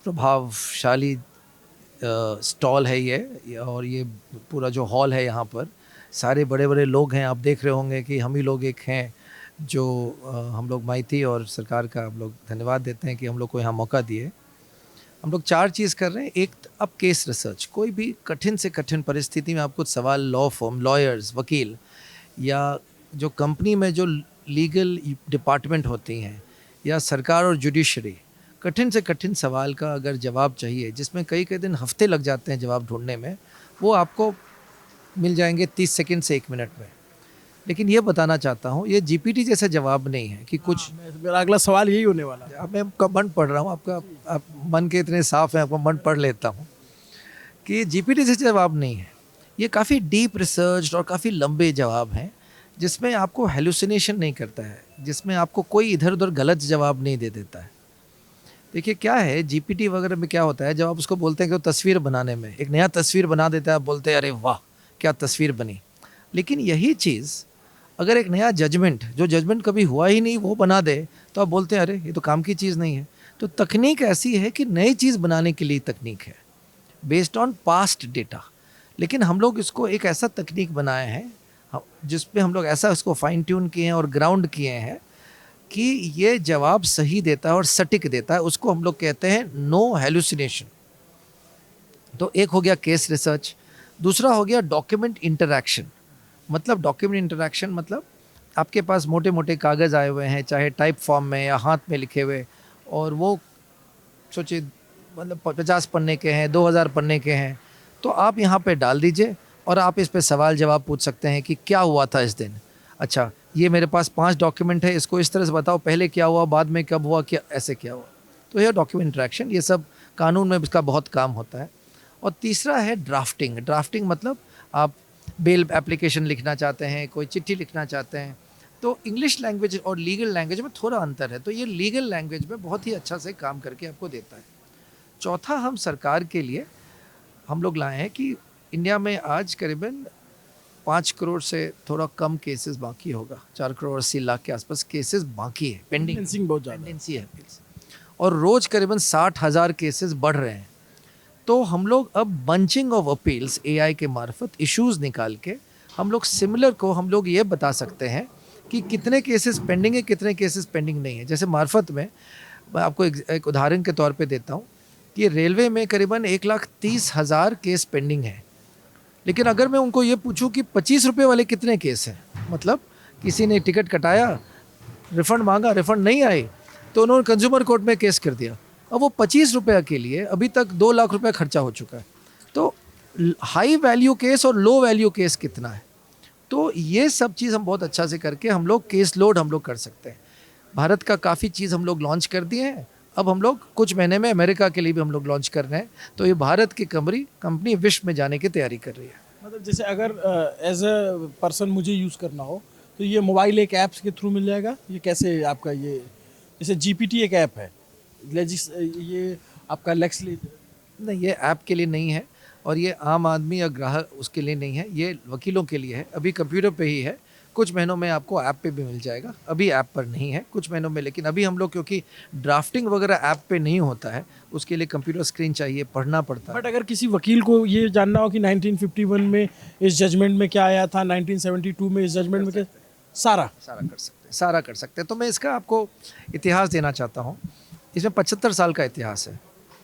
प्रभावशाली स्टॉल है ये और ये पूरा जो हॉल है यहाँ पर सारे बड़े बड़े लोग हैं. आप देख रहे होंगे कि हम ही लोग एक हैं जो हम लोग माइती और सरकार का हम लोग धन्यवाद देते हैं कि हम लोग को यहाँ मौका दिए. हम लोग 4 चीज़ कर रहे हैं. एक, अब केस रिसर्च. कोई भी कठिन से कठिन परिस्थिति में आपको सवाल लॉ फर्म, लॉयर्स, वकील या जो कंपनी में जो लीगल डिपार्टमेंट होती हैं या सरकार और जुडिशरी, कठिन से कठिन सवाल का अगर जवाब चाहिए जिसमें कई दिन हफ्ते लग जाते हैं जवाब ढूंढने में, वो आपको मिल जाएंगे 30 सेकंड से 1 मिनट में. लेकिन ये बताना चाहता हूँ ये GPT जैसा जवाब नहीं है कि कुछ. मेरा अगला सवाल यही होने वाला है. अब मैं आपका मन पढ़ रहा हूँ. आप मन के इतने साफ हैं, आपका मन पढ़ लेता हूँ कि ये GPT जैसा जवाब नहीं है. ये काफ़ी डीप रिसर्च और काफ़ी लंबे जवाब हैं जिसमें आपको हेलुसिनेशन नहीं करता है, जिसमें आपको कोई इधर उधर गलत जवाब नहीं दे देता है. देखिए क्या है GPT वगैरह में क्या होता है, जब आप उसको बोलते हैं कि वो तस्वीर बनाने में एक नया तस्वीर बना देता है, आप बोलते हैं अरे वाह क्या तस्वीर बनी. लेकिन यही चीज़ अगर एक नया जजमेंट, जो जजमेंट कभी हुआ ही नहीं, वो बना दे तो आप बोलते हैं अरे ये तो काम की चीज़ नहीं है. तो तकनीक ऐसी है कि नई चीज़ बनाने के लिए तकनीक है बेस्ड ऑन पास्ट डेटा. लेकिन हम लोग इसको एक ऐसा तकनीक बनाए हैं जिसपे हम लोग ऐसा इसको फाइन ट्यून किए हैं और ग्राउंड किए हैं कि ये जवाब सही देता है और सटीक देता है. उसको हम लोग कहते हैं नो हेलुसिनेशन. तो एक हो गया केस रिसर्च. दूसरा हो गया डॉक्यूमेंट इंटरैक्शन. मतलब डॉक्यूमेंट इंटरैक्शन मतलब आपके पास मोटे मोटे कागज़ आए हुए हैं, चाहे टाइप फॉर्म में या हाथ में लिखे हुए, और वो सोचिए मतलब 50 पन्ने के हैं, 2000 पन्ने के हैं. तो आप यहाँ पे डाल दीजिए और आप इस पे सवाल जवाब पूछ सकते हैं कि क्या हुआ था इस दिन. अच्छा ये मेरे पास 5 डॉक्यूमेंट है, इसको इस तरह से बताओ, पहले क्या हुआ, बाद में कब हुआ, क्या ऐसे क्या हुआ. तो यह डॉक्यूमेंट इंटरैक्शन, ये सब कानून में इसका बहुत काम होता है. और तीसरा है ड्राफ्टिंग. ड्राफ्टिंग मतलब आप बेल एप्लीकेशन लिखना चाहते हैं, कोई चिट्ठी लिखना चाहते हैं. तो इंग्लिश लैंग्वेज और लीगल लैंग्वेज में थोड़ा अंतर है. तो ये लीगल लैंग्वेज में बहुत ही अच्छा से काम करके आपको देता है. चौथा, हम सरकार के लिए हम लोग लाए हैं कि इंडिया में आज करीबन 5 करोड़ से थोड़ा कम केसेस बाकी होगा, 4 करोड़ 80 लाख के आसपास केसेस बाकी है, पेंडिंग बहुत ज़्यादा है। पेंडेंसी है। और रोज़ करीबन 60,000 केसेस बढ़ रहे हैं। तो हम लोग अब बंचिंग ऑफ अपील्स एआई के मार्फत इश्यूज निकाल के हम लोग सिमिलर को हम लोग ये बता सकते हैं कि कितने केसेस पेंडिंग है, कितने केसेस पेंडिंग नहीं है। जैसे मार्फत में मैं आपको एक उदाहरण के तौर पे देता हूँ कि रेलवे में करीबन 1,30,000 केस पेंडिंग है, लेकिन अगर मैं उनको ये पूछूं कि 25 रुपये वाले कितने केस हैं, मतलब किसी ने टिकट कटाया, रिफ़ंड मांगा, रिफ़ंड नहीं आए, तो उन्होंने कंज्यूमर कोर्ट में केस कर दिया। अब वो 25 रुपये के लिए अभी तक 2 लाख रुपए खर्चा हो चुका है। तो हाई वैल्यू केस और लो वैल्यू केस कितना है, तो ये सब चीज़ हम बहुत अच्छा से करके हम लोग केस लोड हम लोग कर सकते हैं। भारत का काफ़ी चीज़ हम लोग लॉन्च कर दिए हैं। अब हम लोग कुछ महीने में अमेरिका के लिए भी हम लोग लॉन्च कर रहे हैं। तो ये भारत की कंपनी विश्व में जाने की तैयारी कर रही है। मतलब जैसे अगर एज अ पर्सन मुझे यूज़ करना हो तो ये मोबाइल एक ऐप्स के थ्रू मिल जाएगा? ये कैसे आपका ये, जैसे जीपीटी एक ऐप है, ये आपका लेक्स नहीं, ये ऐप के लिए नहीं है और ये आम आदमी या ग्राहक उसके लिए नहीं है, ये वकीलों के लिए है। अभी कंप्यूटर पे ही है, कुछ महीनों में आपको ऐप पे भी मिल जाएगा। अभी ऐप पर नहीं है, कुछ महीनों में। लेकिन अभी हम लोग क्योंकि ड्राफ्टिंग वगैरह ऐप पे नहीं होता है, उसके लिए कंप्यूटर स्क्रीन चाहिए, पढ़ना पड़ता है। बट अगर किसी वकील को ये जानना हो कि 1951 में इस जजमेंट में क्या आया था, 1972 में इस जजमेंट में क्या, सारा कर सकते हैं। तो मैं इसका आपको इतिहास देना चाहता हूँ। इसमें 75 साल का इतिहास है।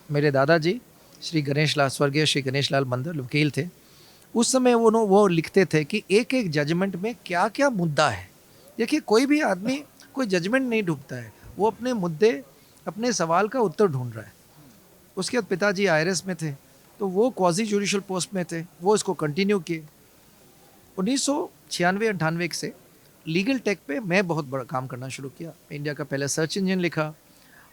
मेरे दादाजी श्री गणेश लाल, स्वर्गीय श्री गणेश लाल मंदिर वकील थे। उस समय वो लिखते थे कि एक एक जजमेंट में क्या क्या मुद्दा है। देखिए, कोई भी आदमी कोई जजमेंट नहीं ढूंढता है, वो अपने मुद्दे, अपने सवाल का उत्तर ढूंढ रहा है। उसके बाद पिताजी IRS में थे, तो वो क्वाजी जुडिशल पोस्ट में थे, वो इसको कंटिन्यू किए। 1996-98 से लीगल टेक पे मैं बहुत बड़ा काम करना शुरू किया। इंडिया का पहला सर्च इंजन लिखा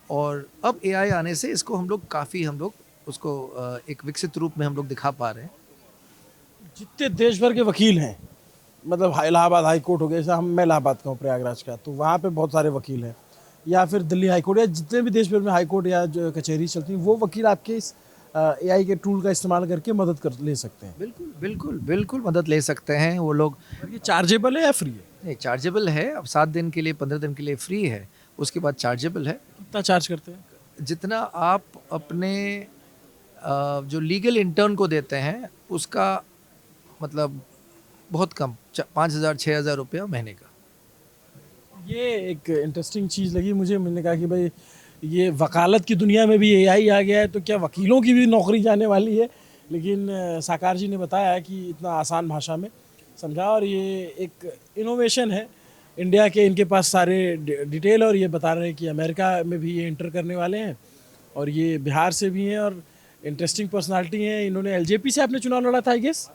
और अब AI आने से इसको हम लोग उसको एक विकसित रूप में हम लोग दिखा पा रहे हैं। जितने देश भर के वकील हैं, मतलब इलाहाबाद हाई कोर्ट हो गया, जैसे मैं इलाहाबाद का हूँ, प्रयागराज का, तो वहाँ पे बहुत सारे वकील हैं, या फिर दिल्ली हाई कोर्ट, या जितने भी देश भर में हाई कोर्ट या जो कचहरी चलती हैं, वो वकील आपके इस AI के टूल का इस्तेमाल करके मदद कर ले सकते हैं। बिल्कुल मदद ले सकते हैं वो लोग। ये चार्जेबल है या फ्री है? नहीं, चार्जेबल है। अब 7 दिन के लिए, 15 दिन के लिए फ्री है, उसके बाद चार्जेबल है। कितना चार्ज करते हैं? जितना आप अपने जो लीगल इंटर्न को देते हैं उसका मतलब बहुत कम, 5,000-6,000 रुपया महीने का। ये एक इंटरेस्टिंग चीज़ लगी मुझे। मैंने कहा कि भाई ये वकालत की दुनिया में भी AI आ गया है, तो क्या वकीलों की भी नौकरी जाने वाली है? लेकिन साकार जी ने बताया कि इतना आसान भाषा में समझा, और ये एक इनोवेशन है इंडिया के। इनके पास सारे डिटेल, और ये बता रहे हैं कि अमेरिका में भी ये इंटर करने वाले हैं, और ये बिहार से भी हैं, और इंटरेस्टिंग पर्सनालिटी हैं। इन्होंने LJP से आपने चुनाव लड़ा था, आई गेस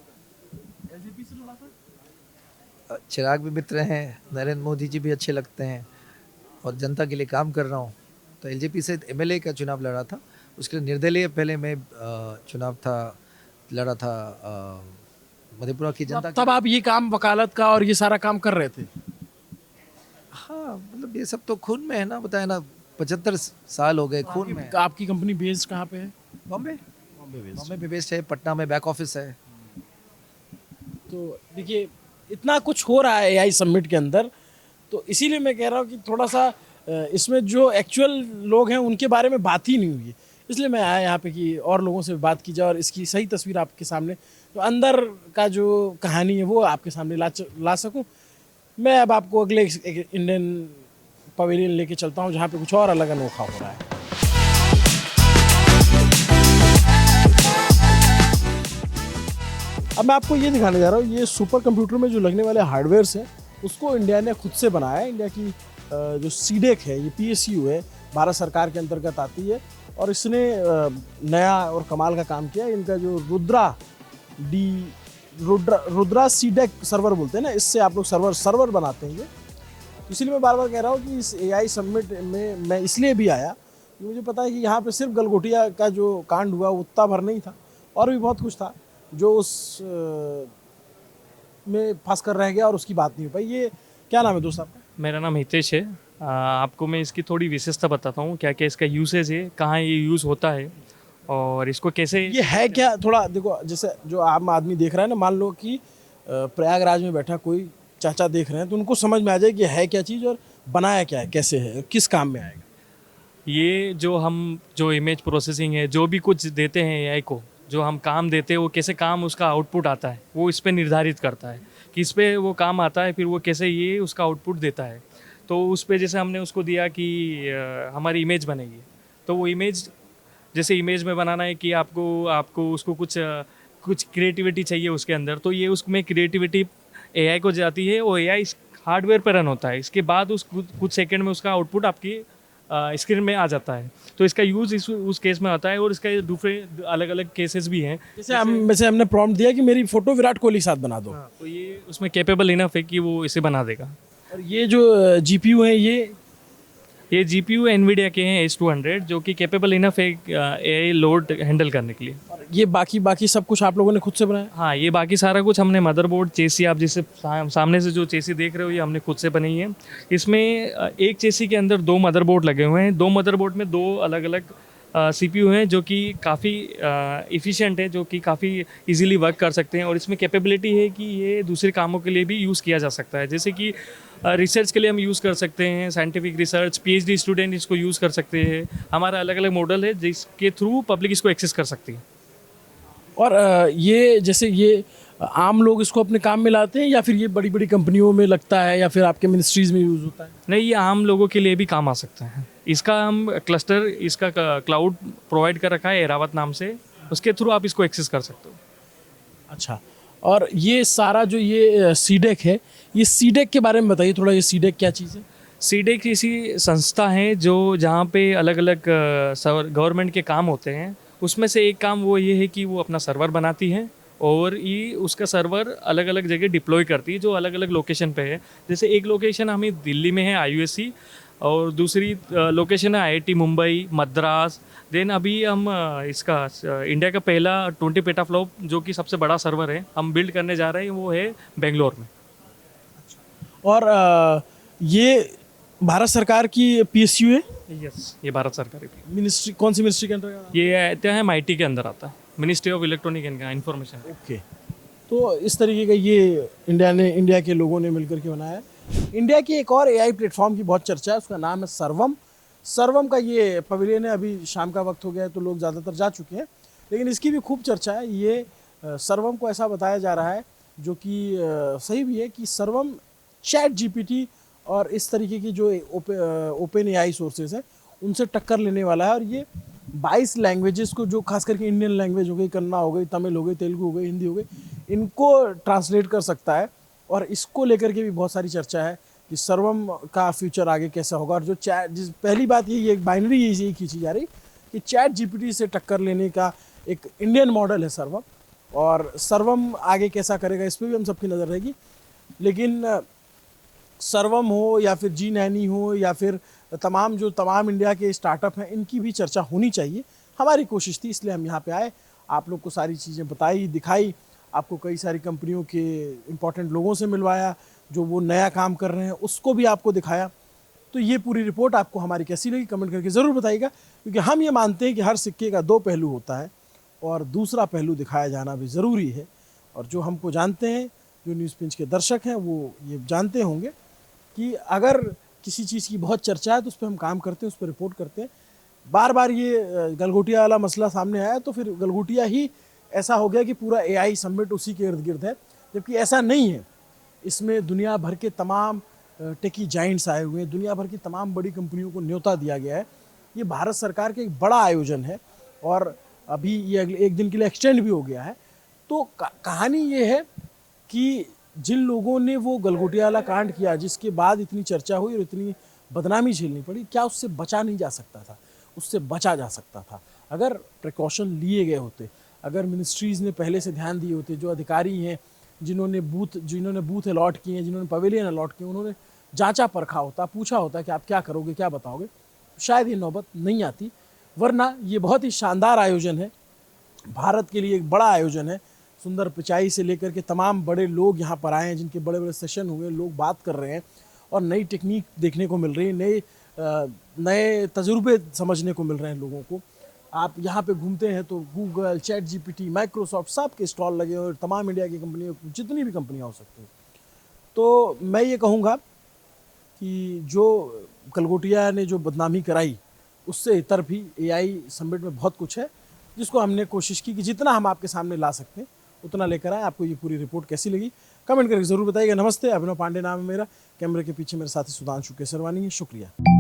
LJP से लड़ा था। चिराग भी मित्र हैं, नरेंद्र मोदी जी भी अच्छे लगते हैं, और जनता के लिए काम कर रहा हूँ। तो LJP से MLA का चुनाव लड़ा था, उसके लिए निर्दलीय पहले मैं चुनाव लड़ा था मधेपुरा की जनता। तब आप ये काम वकालत का और ये सारा काम कर रहे थे? हाँ, मतलब ये सब तो खून में है ना, बताया ना, 75 साल हो गए खून में। आपकी कंपनी बेस्ड कहाँ पे है? बॉम्बे में बेस्ड है, पटना में बैक ऑफिस है। तो देखिए, इतना कुछ हो रहा है AI समिट के अंदर, तो इसीलिए मैं कह रहा हूँ कि थोड़ा सा इसमें जो एक्चुअल लोग हैं उनके बारे में बात ही नहीं हुई है। इसलिए मैं आया यहाँ पे कि और लोगों से बात की जाए और इसकी सही तस्वीर आपके सामने, तो अंदर का जो कहानी है वो आपके सामने ला सकूँ। मैं अब आपको अगले एक इंडियन पवेलियन लेके चलता हूँ, जहाँ पे कुछ और अलग अनोखा हो रहा है। अब मैं आपको ये दिखाने जा रहा हूँ, ये सुपर कंप्यूटर में जो लगने वाले हार्डवेयर्स हैं उसको इंडिया ने खुद से बनाया है। इंडिया की जो सीडेक है, ये PSU है, भारत सरकार के अंतर्गत आती है, और इसने नया और कमाल का काम किया। इनका जो रुद्रा सीडेक सर्वर बोलते हैं ना, इससे आप लोग सर्वर बनाते हैं। इसलिए मैं बार बार कह रहा हूँ कि इस AI समिट में मैं इसलिए भी आया कि मुझे पता है कि यहाँ पे सिर्फ गलगोटिया का जो कांड हुआ उतना भर नहीं था, और भी बहुत कुछ था जो उस में फंस कर रह गया और उसकी बात नहीं हो पाई। ये क्या नाम है दोस्त आपका? मेरा नाम हितेश है। आपको मैं इसकी थोड़ी विशेषता बताता हूँ, क्या क्या इसका यूसेज है, कहाँ ये यूज़ होता है, और इसको कैसे ये है क्या, थोड़ा देखो, जैसे जो आम आदमी देख रहा है ना, मान लो कि प्रयागराज में बैठा कोई चाचा देख रहे हैं, तो उनको समझ में आ जाए कि है क्या चीज़ और बनाया क्या है, कैसे है, किस काम में आएगा। ये जो इमेज प्रोसेसिंग है, जो भी कुछ देते हैं एआई को, जो हम काम देते हैं वो कैसे काम उसका आउटपुट आता है वो इस पे निर्धारित करता है कि इस पे वो काम आता है, फिर वो कैसे ये उसका आउटपुट देता है। तो उस पे जैसे हमने उसको दिया कि हमारी इमेज बनेगी, तो वो इमेज जैसे इमेज में बनाना है कि आपको उसको कुछ क्रिएटिविटी चाहिए उसके अंदर, तो ये उसमें क्रिएटिविटी एआई को जाती है, वो एआई हार्डवेयर पर रन होता है। इसके बाद कुछ सेकंड में उसका आउटपुट आपकी स्क्रीन में आ जाता है। तो इसका यूज़ उस केस में आता है, और इसका दूसरे अलग अलग केसेस भी हैं। जैसे हमने प्रॉम्प्ट दिया कि मेरी फोटो विराट कोहली के साथ बना दो, तो ये उसमें कैपेबल इनफ है कि वो इसे बना देगा। और ये जो जीपीयू है ये जीपीयू एनवीडिया के हैं H200, जो कि कैपेबल इनफ है एआई लोड हैंडल करने के लिए। ये बाकी सब कुछ आप लोगों ने खुद से बनाया? हाँ, ये बाकी सारा कुछ हमने मदरबोर्ड चेसी, आप जिससे सामने से जो चेसी देख रहे हो, ये हमने खुद से बनाई है। इसमें एक चेसी के अंदर 2 मदरबोर्ड लगे हुए हैं। 2 मदरबोर्ड में 2 अलग अलग सीपीयू हैं, जो कि काफ़ी इफ़िशिएंट है, जो कि काफ़ी इजीली वर्क कर सकते हैं। और इसमें कैपेबिलिटी है कि ये दूसरे कामों के लिए भी यूज़ किया जा सकता है, जैसे कि रिसर्च के लिए हम यूज़ कर सकते हैं, साइंटिफिक रिसर्च, पीएचडी स्टूडेंट इसको यूज़ कर सकते हैं। हमारा अलग अलग मॉडल है जिसके थ्रू पब्लिक इसको एक्सेस कर सकती है। और ये जैसे ये आम लोग इसको अपने काम में लाते हैं, या फिर ये बड़ी बड़ी कंपनियों में लगता है, या फिर आपके मिनिस्ट्रीज़ में यूज़ होता है? नहीं, ये आम लोगों के लिए भी काम आ सकता है। इसका हम क्लस्टर, इसका क्लाउड प्रोवाइड कर रखा है एरावत नाम से, उसके थ्रू आप इसको एक्सेस कर सकते हो। अच्छा, और ये सारा जो ये सीडेक है, ये सीडेक के बारे में बताइए थोड़ा, ये सीडेक क्या चीज़ है? सीडेक किसी संस्था है जो जहाँ पे अलग अलग गवर्नमेंट के काम होते हैं। उसमें से एक काम वो ये है कि वो अपना सर्वर बनाती है, और ये उसका सर्वर अलग अलग जगह डिप्लॉय करती है, जो अलग अलग लोकेशन पे है। जैसे एक लोकेशन हमें दिल्ली में है IUSC, और दूसरी लोकेशन है IIT मुंबई, मद्रास। देन अभी हम इसका इंडिया का पहला 20 पेटाफ्लॉप जो कि सबसे बड़ा सर्वर है, हम बिल्ड करने जा रहे हैं, वो है बेंगलोर में। और ये भारत सरकार की PSU है? यस, ये भारत सरकार की मिनिस्ट्री, कौन सी मिनिस्ट्री के अंदर? ये आता है MIT के अंदर आता है, ministry of electronic and information. Okay, तो इस तरीके का ये इंडिया के लोगों ने मिलकर के बनाया है। इंडिया की एक और AI प्लेटफॉर्म की बहुत चर्चा है, उसका नाम है सर्वम का ये पवेलियन है। अभी शाम का वक्त हो गया है तो लोग ज़्यादातर जा चुके हैं, लेकिन इसकी भी खूब चर्चा है। ये सर्वम को ऐसा बताया जा रहा है, जो कि सही भी है, कि सर्वम ChatGPT और इस तरीके की जो ओपन AI सोर्सेज हैं उनसे टक्कर लेने वाला है। और ये 22 लैंग्वेजेस को, जो खास करके इंडियन लैंग्वेज हो गई, कन्नड़ हो गई, तमिल हो गई, तेलुगु हो गई, हिंदी हो गई, इनको ट्रांसलेट कर सकता है। और इसको लेकर के भी बहुत सारी चर्चा है कि सर्वम का फ्यूचर आगे कैसा होगा। और जो पहली बात ये एक बाइनरी यही खींची जा रही कि ChatGPT से टक्कर लेने का एक इंडियन मॉडल है सर्वम, और सर्वम आगे कैसा करेगा इस पर भी हम सबकी नज़र रहेगी। लेकिन सर्वम हो या फिर G90 हो या फिर तमाम इंडिया के स्टार्टअप हैं, इनकी भी चर्चा होनी चाहिए। हमारी कोशिश थी, इसलिए हम यहाँ पे आए, आप लोग को सारी चीज़ें बताई, दिखाई, आपको कई सारी कंपनियों के इम्पोर्टेंट लोगों से मिलवाया, जो वो नया काम कर रहे हैं उसको भी आपको दिखाया। तो ये पूरी रिपोर्ट आपको हमारी कैसी लगी कमेंट करके ज़रूर बताइएगा, क्योंकि हम ये मानते हैं कि हर सिक्के का 2 पहलू होता है, और दूसरा पहलू दिखाया जाना भी ज़रूरी है। और जो हमको जानते हैं, जो न्यूज़ पिंच के दर्शक हैं, वो ये जानते होंगे कि अगर किसी चीज़ की बहुत चर्चा है तो उस पर हम काम करते हैं, उस पर रिपोर्ट करते हैं। बार बार ये गलगोटिया वाला मसला सामने आया तो फिर गलगोटिया ही ऐसा हो गया कि पूरा AI समिट उसी के इर्द गिर्द है, जबकि ऐसा नहीं है। इसमें दुनिया भर के तमाम टेकी जाइंट्स आए हुए हैं, दुनिया भर की तमाम बड़ी कंपनियों को न्योता दिया गया है। ये भारत सरकार का एक बड़ा आयोजन है, और अभी ये अगले 1 दिन के लिए एक्सटेंड भी हो गया है। तो कहानी ये है कि जिन लोगों ने वो गलगोटिया वाला कांड किया, जिसके बाद इतनी चर्चा हुई और इतनी बदनामी झेलनी पड़ी, क्या उससे बचा नहीं जा सकता था? उससे बचा जा सकता था अगर प्रिकॉशन लिए गए होते, अगर मिनिस्ट्रीज़ ने पहले से ध्यान दिए होते। जो अधिकारी हैं, जिन्होंने बूथ अलॉट किए हैं, जिन्होंने पवेलियन अलॉट किए, उन्होंने जांचा परखा होता, पूछा होता कि आप क्या करोगे, क्या बताओगे, शायद ये नौबत नहीं आती। वरना ये बहुत ही शानदार आयोजन है, भारत के लिए एक बड़ा आयोजन है। सुंदर पिचाई से लेकर के तमाम बड़े लोग यहाँ पर आए हैं, जिनके बड़े बड़े सेशन हुए, लोग बात कर रहे हैं, और नई टेक्निक देखने को मिल रही है, नए तजुर्बे समझने को मिल रहे हैं लोगों को। आप यहाँ पे घूमते हैं तो गूगल, चैट जीपीटी, माइक्रोसॉफ्ट सब के स्टॉल लगे हुए, और तमाम इंडिया की कंपनियों, जितनी भी कंपनियाँ हो सकती हैं। तो मैं ये कहूँगा कि जो गलगोटिया ने जो बदनामी कराई, उससे इतर भी एआई समिट में बहुत कुछ है, जिसको हमने कोशिश की कि जितना हम आपके सामने ला सकते हैं उतना लेकर आए। आपको ये पूरी रिपोर्ट कैसी लगी कमेंट करके ज़रूर बताइएगा। नमस्ते, अभिनव पांडे नाम है मेरा, कैमरे के पीछे मेरे साथी सुधांशु केसरवानी है। शुक्रिया।